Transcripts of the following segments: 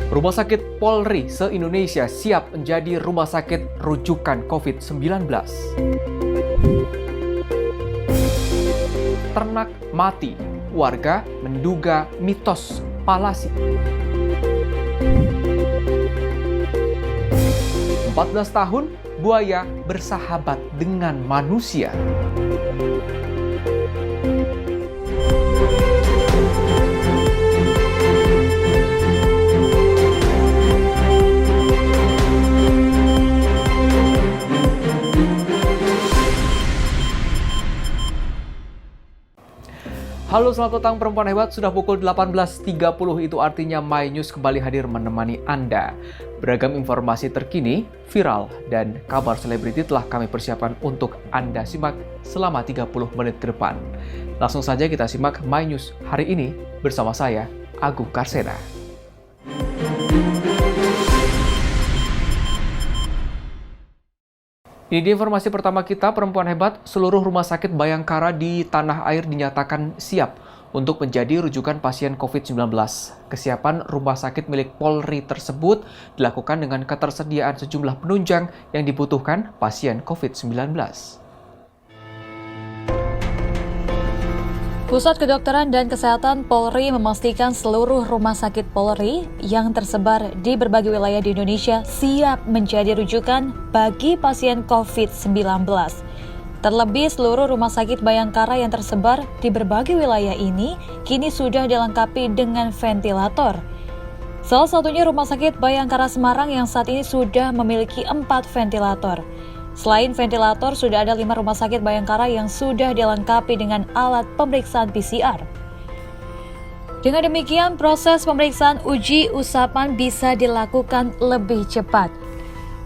Rumah sakit Polri se-Indonesia siap menjadi rumah sakit rujukan COVID-19. Ternak mati, warga menduga mitos palasi. 14 tahun, buaya bersahabat dengan manusia. Halo, selamat datang perempuan hebat. Sudah pukul 18.30, itu artinya My News kembali hadir menemani Anda. Beragam informasi terkini, viral, dan kabar selebriti telah kami persiapkan untuk Anda simak selama 30 menit ke depan. Langsung saja kita simak My News hari ini bersama saya, Agung Karsena. Ini dia informasi pertama kita, perempuan hebat. Seluruh rumah sakit Bayangkara di tanah air dinyatakan siap untuk menjadi rujukan pasien COVID-19. Kesiapan rumah sakit milik Polri tersebut dilakukan dengan ketersediaan sejumlah penunjang yang dibutuhkan pasien COVID-19. Pusat Kedokteran dan Kesehatan Polri memastikan seluruh rumah sakit Polri yang tersebar di berbagai wilayah di Indonesia siap menjadi rujukan bagi pasien COVID-19. Terlebih seluruh rumah sakit Bayangkara yang tersebar di berbagai wilayah ini kini sudah dilengkapi dengan ventilator. Salah satunya Rumah Sakit Bayangkara Semarang yang saat ini sudah memiliki 4 ventilator. Selain ventilator, sudah ada 5 rumah sakit Bayangkara yang sudah dilengkapi dengan alat pemeriksaan PCR. Dengan demikian, proses pemeriksaan uji usapan bisa dilakukan lebih cepat.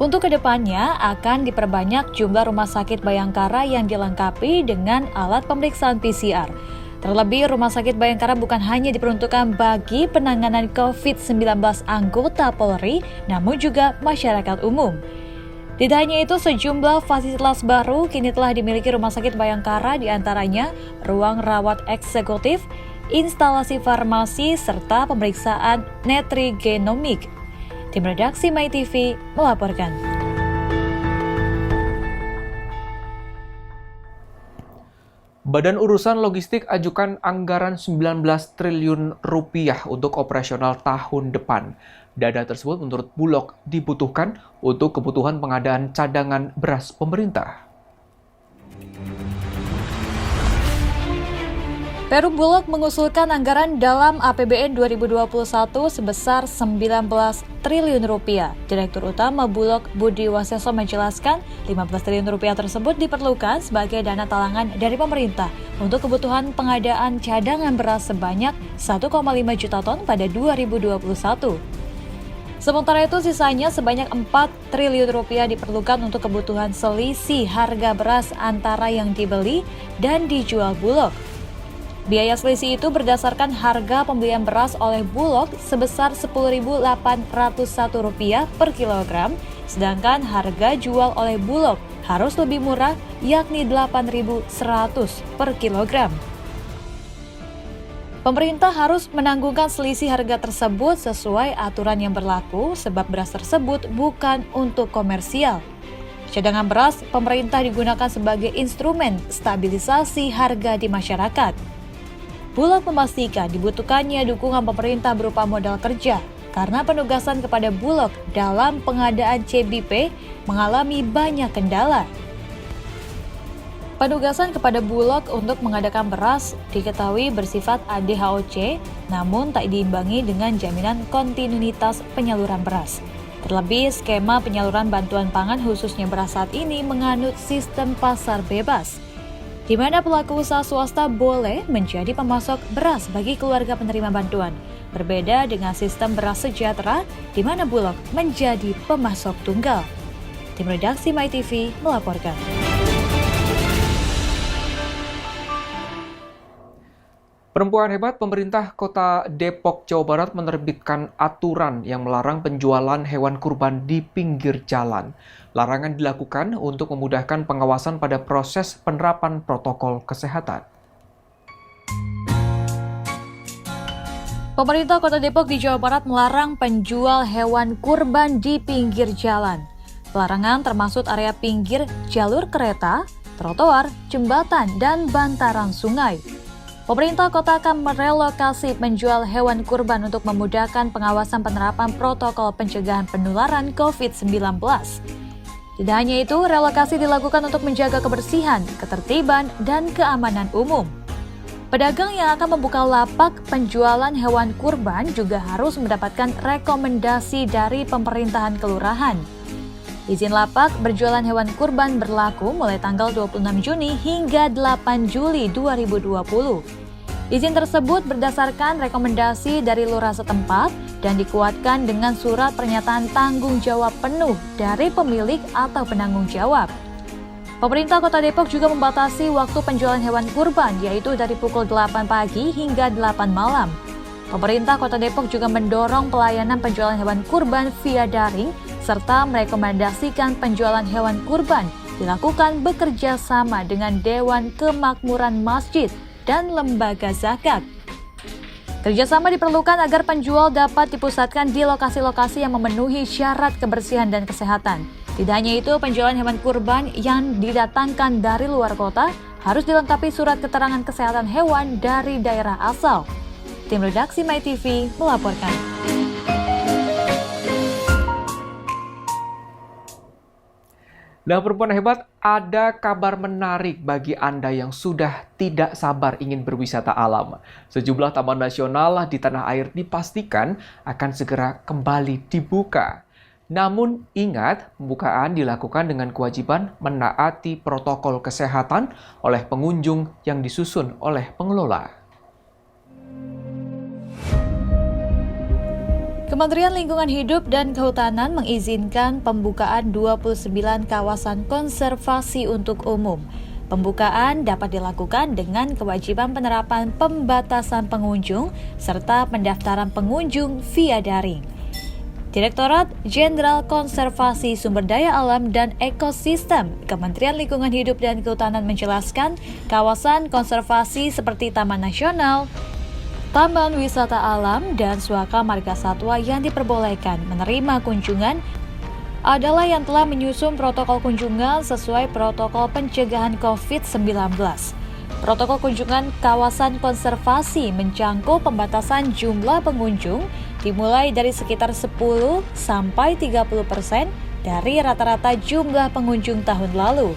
Untuk kedepannya, akan diperbanyak jumlah rumah sakit Bayangkara yang dilengkapi dengan alat pemeriksaan PCR. Terlebih, Rumah Sakit Bayangkara bukan hanya diperuntukkan bagi penanganan COVID-19 anggota Polri, namun juga masyarakat umum. Tidak hanya itu, sejumlah fasilitas baru kini telah dimiliki Rumah Sakit Bayangkara, diantaranya ruang rawat eksekutif, instalasi farmasi, serta pemeriksaan netrigenomik. Tim redaksi MyTV melaporkan. Badan Urusan Logistik ajukan anggaran 19 triliun rupiah untuk operasional tahun depan. Dana tersebut menurut Bulog dibutuhkan untuk kebutuhan pengadaan cadangan beras pemerintah. Perum Bulog mengusulkan anggaran dalam APBN 2021 sebesar 19 triliun rupiah. Direktur Utama Bulog Budi Waseso menjelaskan 15 triliun rupiah tersebut diperlukan sebagai dana talangan dari pemerintah untuk kebutuhan pengadaan cadangan beras sebanyak 1,5 juta ton pada 2021. Sementara itu sisanya sebanyak 4 triliun rupiah diperlukan untuk kebutuhan selisih harga beras antara yang dibeli dan dijual Bulog. Biaya selisih itu berdasarkan harga pembelian beras oleh Bulog sebesar Rp10.801 per kilogram, sedangkan harga jual oleh Bulog harus lebih murah, yakni Rp8.100 per kilogram. Pemerintah harus menanggungkan selisih harga tersebut sesuai aturan yang berlaku sebab beras tersebut bukan untuk komersial. Cadangan beras pemerintah digunakan sebagai instrumen stabilisasi harga di masyarakat. Bulog memastikan dibutuhkannya dukungan pemerintah berupa modal kerja karena penugasan kepada Bulog dalam pengadaan CBP mengalami banyak kendala. Penugasan kepada Bulog untuk mengadakan beras diketahui bersifat ADHOC, namun tak diimbangi dengan jaminan kontinuitas penyaluran beras. Terlebih, skema penyaluran bantuan pangan khususnya beras saat ini menganut sistem pasar bebas, di mana pelaku usaha swasta boleh menjadi pemasok beras bagi keluarga penerima bantuan. Berbeda dengan sistem beras sejahtera, di mana Bulog menjadi pemasok tunggal. Tim redaksi MyTV melaporkan. Perempuan hebat, pemerintah Kota Depok, Jawa Barat menerbitkan aturan yang melarang penjualan hewan kurban di pinggir jalan. Larangan dilakukan untuk memudahkan pengawasan pada proses penerapan protokol kesehatan. Pemerintah Kota Depok di Jawa Barat melarang penjual hewan kurban di pinggir jalan. Pelarangan termasuk area pinggir jalur kereta, trotoar, jembatan, dan bantaran sungai. Pemerintah kota akan merelokasi penjual hewan kurban untuk memudahkan pengawasan penerapan protokol pencegahan penularan COVID-19. Tidak hanya itu, relokasi dilakukan untuk menjaga kebersihan, ketertiban, dan keamanan umum. Pedagang yang akan membuka lapak penjualan hewan kurban juga harus mendapatkan rekomendasi dari pemerintahan kelurahan. Izin lapak berjualan hewan kurban berlaku mulai tanggal 26 Juni hingga 8 Juli 2020. Izin tersebut berdasarkan rekomendasi dari lurah setempat dan dikuatkan dengan surat pernyataan tanggung jawab penuh dari pemilik atau penanggung jawab. Pemerintah Kota Depok juga membatasi waktu penjualan hewan kurban, yaitu dari pukul 8 pagi hingga 8 malam. Pemerintah Kota Depok juga mendorong pelayanan penjualan hewan kurban via daring, serta merekomendasikan penjualan hewan kurban dilakukan bekerja sama dengan Dewan Kemakmuran Masjid dan lembaga zakat. Kerjasama diperlukan agar penjual dapat dipusatkan di lokasi-lokasi yang memenuhi syarat kebersihan dan kesehatan. Tidak hanya itu, penjualan hewan kurban yang didatangkan dari luar kota harus dilengkapi surat keterangan kesehatan hewan dari daerah asal. Tim redaksi MyTV melaporkan. Nah, perempuan hebat, ada kabar menarik bagi Anda yang sudah tidak sabar ingin berwisata alam. Sejumlah taman nasional di tanah air dipastikan akan segera kembali dibuka. Namun ingat, pembukaan dilakukan dengan kewajiban menaati protokol kesehatan oleh pengunjung yang disusun oleh pengelola. Kementerian Lingkungan Hidup dan Kehutanan mengizinkan pembukaan 29 kawasan konservasi untuk umum. Pembukaan dapat dilakukan dengan kewajiban penerapan pembatasan pengunjung serta pendaftaran pengunjung via daring. Direktorat Jenderal Konservasi Sumber Daya Alam dan Ekosistem Kementerian Lingkungan Hidup dan Kehutanan menjelaskan kawasan konservasi seperti Taman Nasional, Taman Wisata Alam, dan Suaka Marga Satwa yang diperbolehkan menerima kunjungan adalah yang telah menyusun protokol kunjungan sesuai protokol pencegahan COVID-19. Protokol kunjungan kawasan konservasi mencangkup pembatasan jumlah pengunjung dimulai dari sekitar 10 sampai 30% dari rata-rata jumlah pengunjung tahun lalu.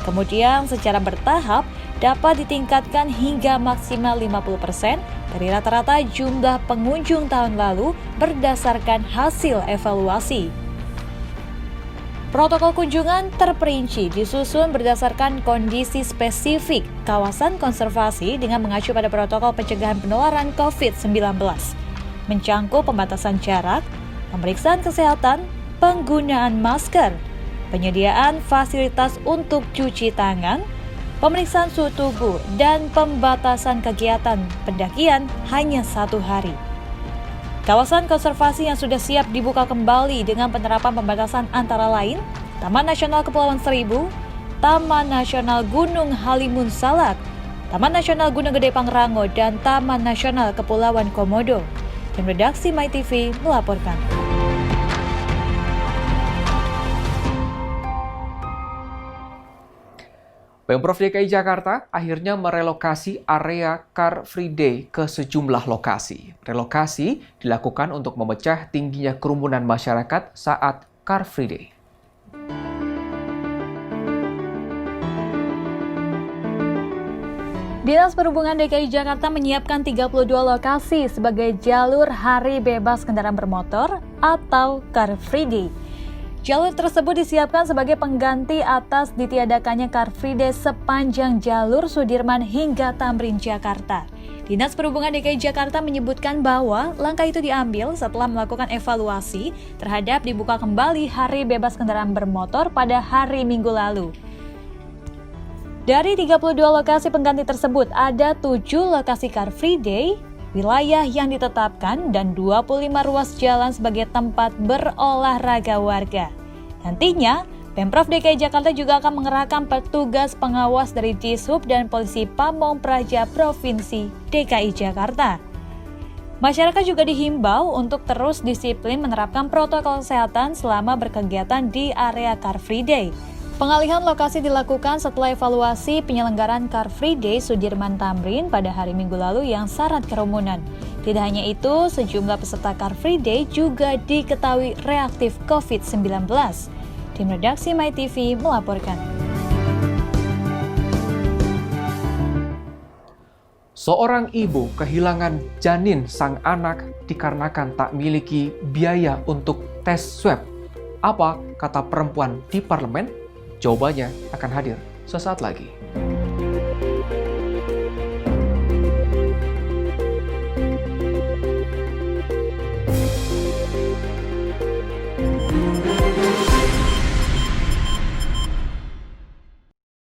Kemudian secara bertahap dapat ditingkatkan hingga maksimal 50% dari rata-rata jumlah pengunjung tahun lalu berdasarkan hasil evaluasi. Protokol kunjungan terperinci disusun berdasarkan kondisi spesifik kawasan konservasi dengan mengacu pada protokol pencegahan penularan COVID-19. Mencangkup pembatasan jarak, pemeriksaan kesehatan, penggunaan masker, penyediaan fasilitas untuk cuci tangan, pemeriksaan suhu tubuh, dan pembatasan kegiatan pendakian hanya 1 hari. Kawasan konservasi yang sudah siap dibuka kembali dengan penerapan pembatasan antara lain Taman Nasional Kepulauan Seribu, Taman Nasional Gunung Halimun Salak, Taman Nasional Gunung Gede Pangrango, dan Taman Nasional Kepulauan Komodo. Tim redaksi MyTV melaporkan. Pemprov DKI Jakarta akhirnya merelokasi area Car Free Day ke sejumlah lokasi. Relokasi dilakukan untuk memecah tingginya kerumunan masyarakat saat Car Free Day. Dinas Perhubungan DKI Jakarta menyiapkan 32 lokasi sebagai jalur hari bebas kendaraan bermotor atau Car Free Day. Jalur tersebut disiapkan sebagai pengganti atas ditiadakannya Car Free Day sepanjang jalur Sudirman hingga Tamrin, Jakarta. Dinas Perhubungan DKI Jakarta menyebutkan bahwa langkah itu diambil setelah melakukan evaluasi terhadap dibuka kembali hari bebas kendaraan bermotor pada hari Minggu lalu. Dari 32 lokasi pengganti tersebut, ada 7 lokasi Car Free Day, wilayah yang ditetapkan, dan 25 ruas jalan sebagai tempat berolahraga warga. Nantinya, Pemprov DKI Jakarta juga akan mengerahkan petugas pengawas dari Dishub dan Polisi Pamong Praja Provinsi DKI Jakarta. Masyarakat juga dihimbau untuk terus disiplin menerapkan protokol kesehatan selama berkegiatan di area Car Free Day. Pengalihan lokasi dilakukan setelah evaluasi penyelenggaraan Car Free Day Sudirman Tamrin pada hari Minggu lalu yang syarat kerumunan. Tidak hanya itu, sejumlah peserta Car Free Day juga diketahui reaktif COVID-19. Tim redaksi MyTV melaporkan. Seorang ibu kehilangan janin sang anak dikarenakan tak miliki biaya untuk tes swab. Apa kata perempuan di parlemen? Jawabannya akan hadir sesaat lagi.